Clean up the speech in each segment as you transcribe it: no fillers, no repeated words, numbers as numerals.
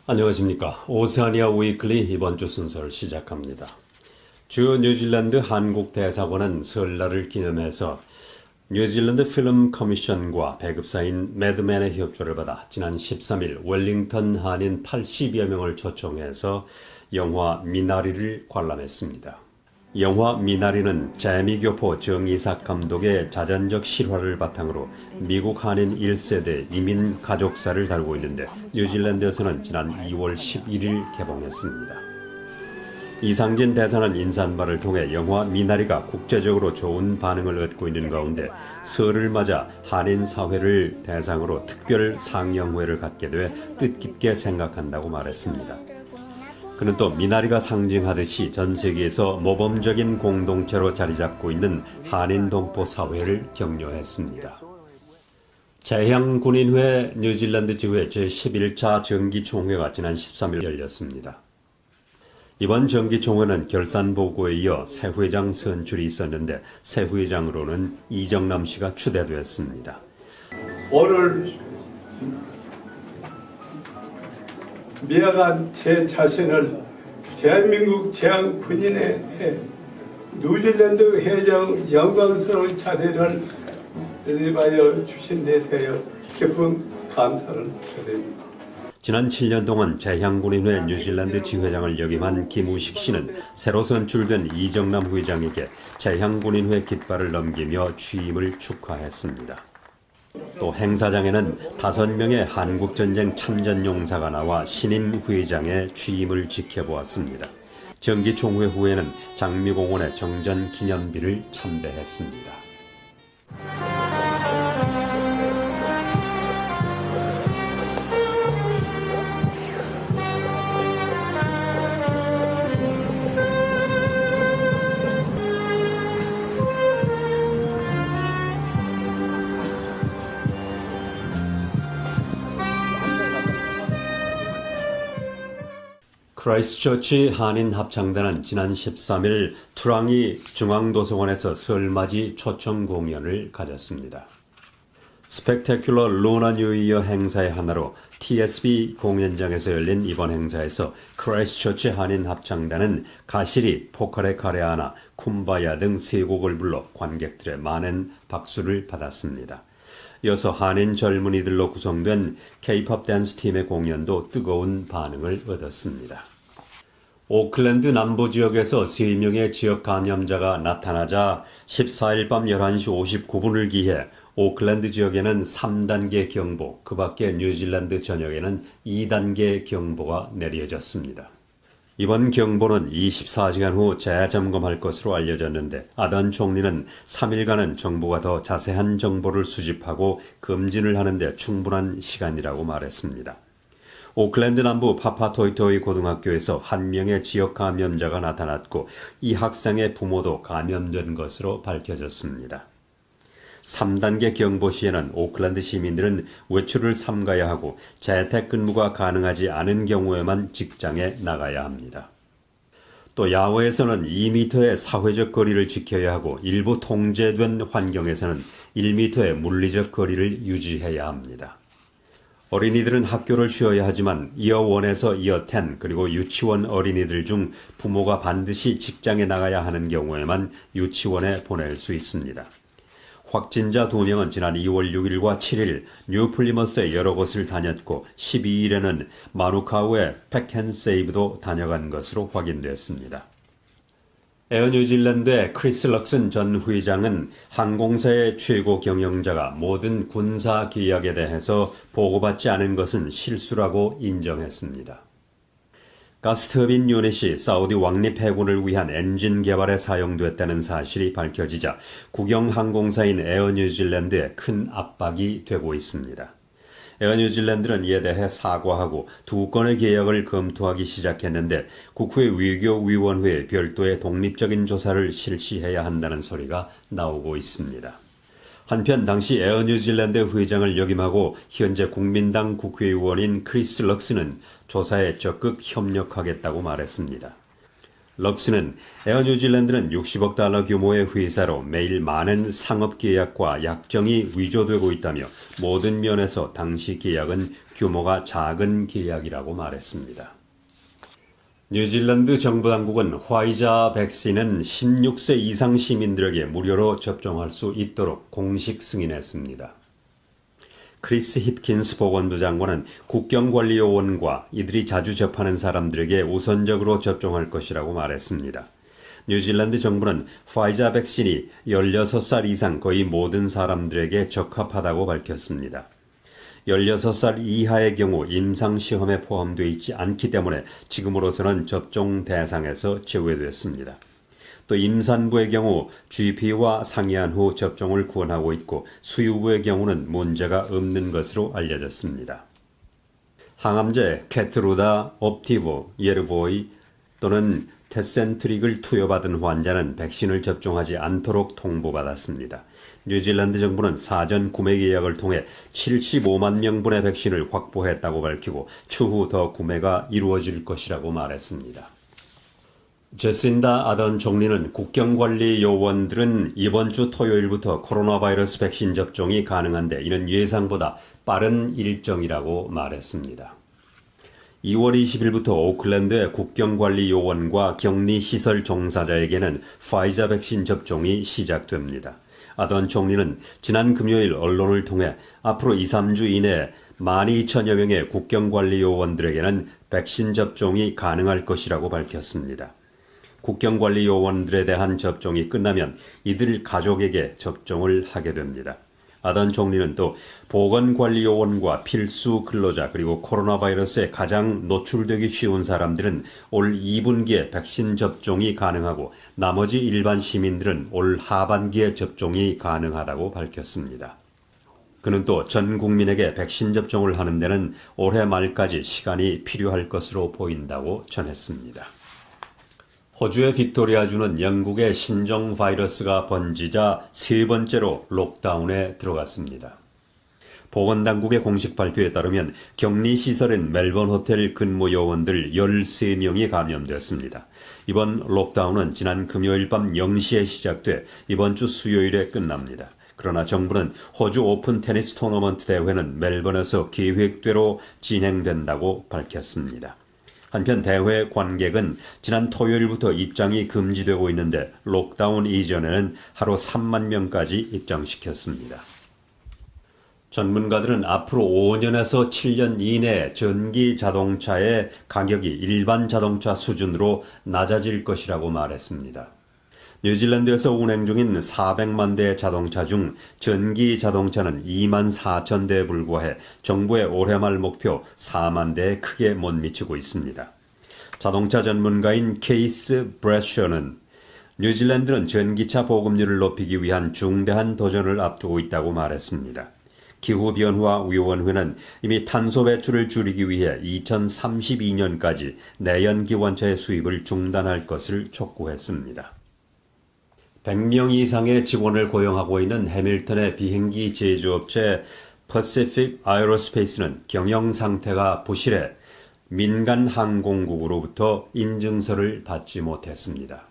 안녕하십니까. 오세아니아 위클리 이번 주 순서를 시작합니다. 주 뉴질랜드 한국 대사관은 설날을 기념해서 뉴질랜드 필름 커미션과 배급사인 매드맨의 협조를 받아 지난 13일 웰링턴 한인 80여 명을 초청해서 영화 미나리를 관람했습니다. 영화 미나리는 재미교포 정이삭 감독의 자전적 실화를 바탕으로 미국 한인 1세대 이민 가족사를 다루고 있는데 뉴질랜드에서는 지난 2월 11일 개봉했습니다. 이상진 대사는 인사말을 통해 영화 미나리가 국제적으로 좋은 반응을 얻고 있는 가운데 설을 맞아 한인 사회를 대상으로 특별 상영회를 갖게 돼 뜻깊게 생각한다고 말했습니다. 그는 또 미나리가 상징하듯이 전 세계에서 모범적인 공동체로 자리잡고 있는 한인 동포 사회를 격려했습니다. 재향군인회 뉴질랜드 지회 제11차 정기총회가 지난 13일 열렸습니다. 이번 정기총회는 결산보고에 이어 새 회장 선출이 있었는데 새 회장으로는 이정남 씨가 추대되었습니다. 오늘 미안한 제 자신을 대한민국 재향군인회 뉴질랜드 회장 영광스러운 자리를 대접하여 주신 데 대하여 깊은 감사를 드립니다. 지난 7년 동안 재향군인회 뉴질랜드 지회장을 역임한 김우식 씨는 새로 선출된 이정남 회장에게 재향군인회 깃발을 넘기며 취임을 축하했습니다. 또 행사장에는 5명의 한국전쟁 참전용사가 나와 신임 회장의 취임을 지켜보았습니다. 정기총회 후에는 장미공원의 정전기념비를 참배했습니다. 크라이스트처치 한인합창단은 지난 13일 투랑이 중앙도서관에서 설맞이 초청 공연을 가졌습니다. 스펙테큘러 루나 뉴이어 행사의 하나로 TSB 공연장에서 열린 이번 행사에서 크라이스트처치 한인합창단은 가시리, 포카레 카레아나, 쿰바야 등 3곡을 불러 관객들의 많은 박수를 받았습니다. 이어서 한인 젊은이들로 구성된 K-POP 댄스 팀의 공연도 뜨거운 반응을 얻었습니다. 오클랜드 남부 지역에서 3명의 지역 감염자가 나타나자 14일 밤 11시 59분을 기해 오클랜드 지역에는 3단계 경보, 그 밖에 뉴질랜드 전역에는 2단계 경보가 내려졌습니다. 이번 경보는 24시간 후 재점검할 것으로 알려졌는데 아던 총리는 3일간은 정부가 더 자세한 정보를 수집하고 검진을 하는 데 충분한 시간이라고 말했습니다. 오클랜드 남부 파파토이토이 고등학교에서 한 명의 지역 감염자가 나타났고 이 학생의 부모도 감염된 것으로 밝혀졌습니다. 3단계 경보 시에는 오클랜드 시민들은 외출을 삼가야 하고 재택근무가 가능하지 않은 경우에만 직장에 나가야 합니다. 또 야외에서는 2m의 사회적 거리를 지켜야 하고 일부 통제된 환경에서는 1m의 물리적 거리를 유지해야 합니다. 어린이들은 학교를 쉬어야 하지만 이어 1에서 이어 10 그리고 유치원 어린이들 중 부모가 반드시 직장에 나가야 하는 경우에만 유치원에 보낼 수 있습니다. 확진자 2명은 지난 2월 6일과 7일 뉴플리머스의 여러 곳을 다녔고 12일에는 마누카우의 팩앤세이브도 다녀간 것으로 확인됐습니다. 에어 뉴질랜드의 크리스 럭슨 전 회장은 항공사의 최고 경영자가 모든 군사 계약에 대해서 보고받지 않은 것은 실수라고 인정했습니다. 가스터빈 유닛이 사우디 왕립 해군을 위한 엔진 개발에 사용됐다는 사실이 밝혀지자 국영항공사인 에어 뉴질랜드에 큰 압박이 되고 있습니다. 에어 뉴질랜드는 이에 대해 사과하고 2건의 계약을 검토하기 시작했는데 국회 외교위원회에 별도의 독립적인 조사를 실시해야 한다는 소리가 나오고 있습니다. 한편 당시 에어 뉴질랜드 회장을 역임하고 현재 국민당 국회의원인 크리스 럭스는 조사에 적극 협력하겠다고 말했습니다. 럭스는 에어 뉴질랜드는 60억 달러 규모의 회사로 매일 많은 상업 계약과 약정이 위조되고 있다며 모든 면에서 당시 계약은 규모가 작은 계약이라고 말했습니다. 뉴질랜드 정부 당국은 화이자 백신은 16세 이상 시민들에게 무료로 접종할 수 있도록 공식 승인했습니다. 크리스 힙킨스 보건부 장관은 국경관리요원과 이들이 자주 접하는 사람들에게 우선적으로 접종할 것이라고 말했습니다. 뉴질랜드 정부는 화이자 백신이 16살 이상 거의 모든 사람들에게 적합하다고 밝혔습니다. 16살 이하의 경우 임상시험에 포함되어 있지 않기 때문에 지금으로서는 접종 대상에서 제외됐습니다. 또 임산부의 경우 GP와 상의한 후 접종을 권하고 있고 수유부의 경우는 문제가 없는 것으로 알려졌습니다. 항암제 케트루다, 옵티보, 예르보이 또는 테센트릭을 투여받은 환자는 백신을 접종하지 않도록 통보받았습니다. 뉴질랜드 정부는 사전 구매 계약을 통해 75만 명분의 백신을 확보했다고 밝히고 추후 더 구매가 이루어질 것이라고 말했습니다. 제신다 아던 총리는 국경관리 요원들은 이번 주 토요일부터 코로나 바이러스 백신 접종이 가능한데 이는 예상보다 빠른 일정이라고 말했습니다. 2월 20일부터 오클랜드의 국경관리 요원과 격리시설 종사자에게는 파이자 백신 접종이 시작됩니다. 아던 총리는 지난 금요일 언론을 통해 앞으로 2, 3주 이내에 12,000여 명의 국경관리 요원들에게는 백신 접종이 가능할 것이라고 밝혔습니다. 국경관리 요원들에 대한 접종이 끝나면 이들 가족에게 접종을 하게 됩니다. 아던 총리는 또 보건관리 요원과 필수 근로자 그리고 코로나 바이러스에 가장 노출되기 쉬운 사람들은 올 2분기에 백신 접종이 가능하고 나머지 일반 시민들은 올 하반기에 접종이 가능하다고 밝혔습니다. 그는 또 전 국민에게 백신 접종을 하는 데는 올해 말까지 시간이 필요할 것으로 보인다고 전했습니다. 호주의 빅토리아주는 영국의 신종 바이러스가 번지자 세 번째로 록다운에 들어갔습니다. 보건당국의 공식 발표에 따르면 격리시설인 멜번 호텔 근무 요원들 13명이 감염됐습니다. 이번 록다운은 지난 금요일 밤 0시에 시작돼 이번 주 수요일에 끝납니다. 그러나 정부는 호주 오픈 테니스 토너먼트 대회는 멜번에서 계획대로 진행된다고 밝혔습니다. 한편 대회 관객은 지난 토요일부터 입장이 금지되고 있는데 록다운 이전에는 하루 3만 명까지 입장시켰습니다. 전문가들은 앞으로 5년에서 7년 이내에 전기 자동차의 가격이 일반 자동차 수준으로 낮아질 것이라고 말했습니다. 뉴질랜드에서 운행 중인 400만 대의 자동차 중 전기 자동차는 2만 4천 대에 불과해 정부의 올해 말 목표 4만 대에 크게 못 미치고 있습니다. 자동차 전문가인 케이스 브래셔는 뉴질랜드는 전기차 보급률을 높이기 위한 중대한 도전을 앞두고 있다고 말했습니다. 기후변화위원회는 이미 탄소 배출을 줄이기 위해 2032년까지 내연기관차의 수입을 중단할 것을 촉구했습니다. 100명 이상의 직원을 고용하고 있는 해밀턴의 비행기 제조업체 퍼시픽 아에로스페이스는 경영 상태가 부실해 민간 항공국으로부터 인증서를 받지 못했습니다.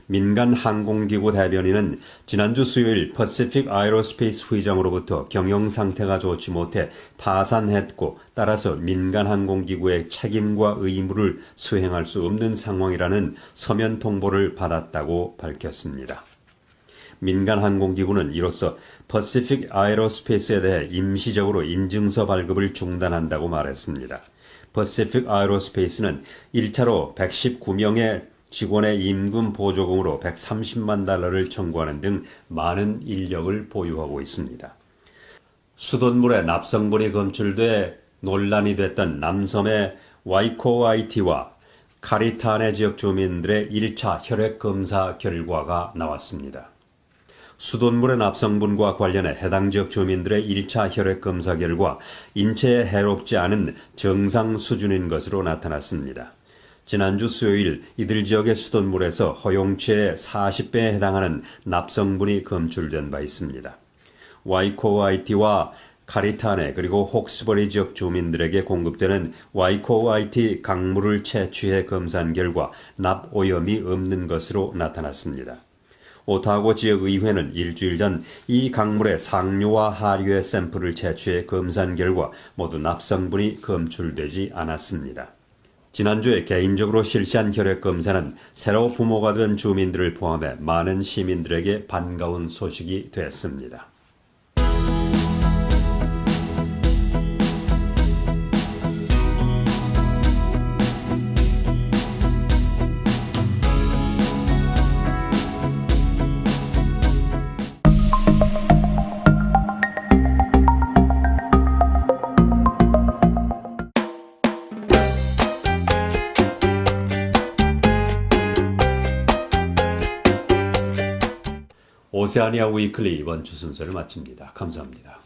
민간 항공기구 대변인은 지난주 수요일 퍼시픽 아에로스페이스 회장으로부터 경영 상태가 좋지 못해 파산했고 따라서 민간 항공기구의 책임과 의무를 수행할 수 없는 상황이라는 서면 통보를 받았다고 밝혔습니다. 민간 항공기구는 이로써 퍼시픽 아에로스페이스에 대해 임시적으로 인증서 발급을 중단한다고 말했습니다. 퍼시픽 아에로스페이스는 1차로 119명의 직원의 임금 보조금으로 130만 달러를 청구하는 등 많은 인력을 보유하고 있습니다. 수돗물에 납성분이 검출돼 논란이 됐던 남섬의 와이코아이티와 카리타네 지역 주민들의 1차 혈액검사 결과가 나왔습니다. 수돗물의 납성분과 관련해 해당 지역 주민들의 1차 혈액검사 결과 인체에 해롭지 않은 정상 수준인 것으로 나타났습니다. 지난주 수요일 이들 지역의 수돗물에서 허용치의 40배에 해당하는 납성분이 검출된 바 있습니다. 와이코아이티와 카리타네 그리고 혹스버리 지역 주민들에게 공급되는 YKOIT 강물을 채취해 검사한 결과 납오염이 없는 것으로 나타났습니다. 오타고 지역 의회는 일주일 전 이 강물의 상류와 하류의 샘플을 채취해 검사한 결과 모두 납성분이 검출되지 않았습니다. 지난주에 개인적으로 실시한 혈액 검사는 새로 부모가 된 주민들을 포함해 많은 시민들에게 반가운 소식이 됐습니다. 오세아니아 위클리 이번 주 순서를 마칩니다. 감사합니다.